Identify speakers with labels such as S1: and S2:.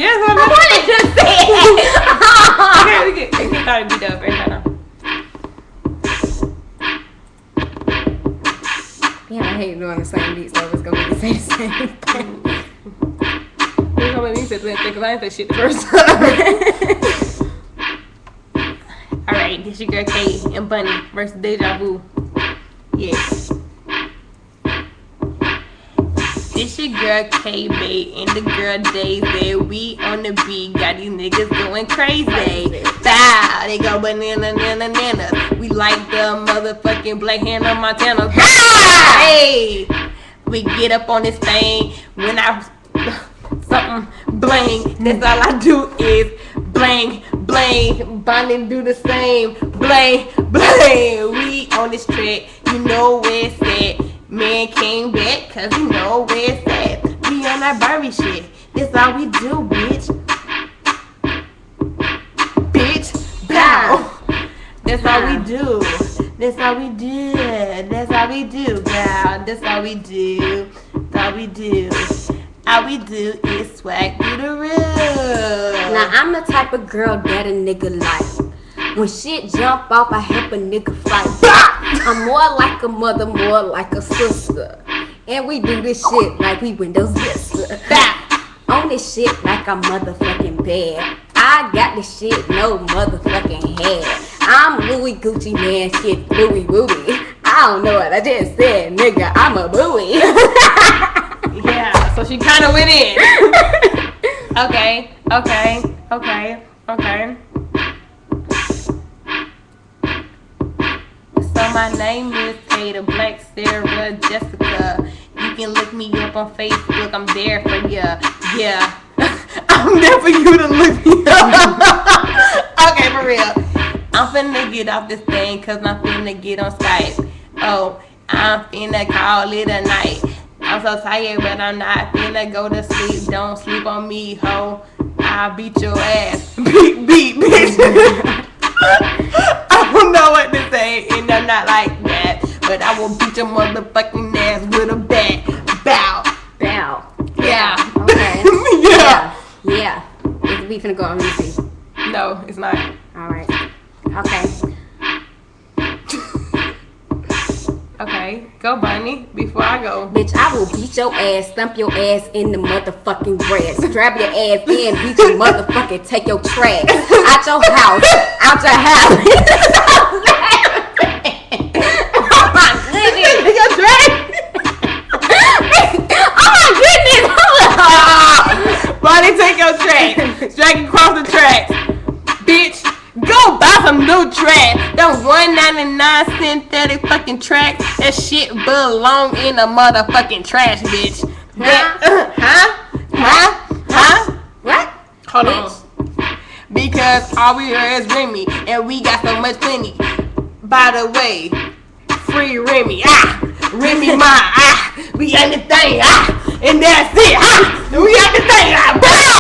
S1: Yes,
S2: I wanted to say it.
S1: Okay, we can start to beat up every time.
S2: Yeah, I hate doing the same beat, so it's gonna be the same thing.
S1: You're gonna make me say the same thing because I didn't say shit the first time. Alright, this your girl Kate and Bunny versus Deja Vu. Yes. This your girl K-Bait and the girl Daisy. We on the beat, got these niggas going crazy. Bow, they go banana. We like the motherfucking Black Hannah Montana. Hey, we get up on this thing when I something bling. That's all I do is bling. Bonnie do the same. Bling. We on this track, you know where it's at. Man came back, cause you know where it's at. We on that Barbie shit. That's all we do, bitch. Bow. That's all we do. That's all we do. That's all we do, girl. That's all we do. That's all we do. All we do is swag through the roof.
S2: Now I'm the type of girl that a nigga like. When shit jump off, I help a nigga fight. I'm more like a mother, more like a sister. And we do this shit like we Windows Vista. On this shit like I'm motherfucking bad. I got this shit no motherfucking head. I'm Louis Gucci man, shit Louis Woody. I don't know what I just said, nigga. I'm a buoy.
S1: Yeah, so she kind of went in. Okay. So my name is Tater, Black Sarah Jessica. You can look me up on Facebook. I'm there for ya. Yeah. I'm there for you to look me up. Okay, for real. I'm finna get off this thing cause I'm finna get on Skype. Oh, I'm finna call it a night. I'm so tired, but I'm not finna go to sleep. Don't sleep on me, ho. I'll beat your ass. Beat, bitch. I don't know what to say, and I'm not like that. But I will beat your motherfucking ass with a bat. Bow. Yeah.
S2: Okay. Yeah. We finna go on YouTube.
S1: No, it's not.
S2: Alright. Okay.
S1: Okay, go Bunny, before I go.
S2: Bitch, I will beat your ass, stump your ass in the motherfucking grass. Strap your ass in, beat your motherfucking, take your trash. Out your house. Oh my goodness.
S1: Take your trash.
S2: Oh my goodness.
S1: Bunny, take your trash. Drag it across the tracks. Bitch, go buy some new trash. Them $1.99 synthetic fucking tracks. That shit belong in the motherfucking trash, bitch. Huh?
S2: What?
S1: Hold on. Because all we hear is Remy, and we got so much plenty. By the way, free Remy. Remy mine. We got the thing. And that's it. We got the thing.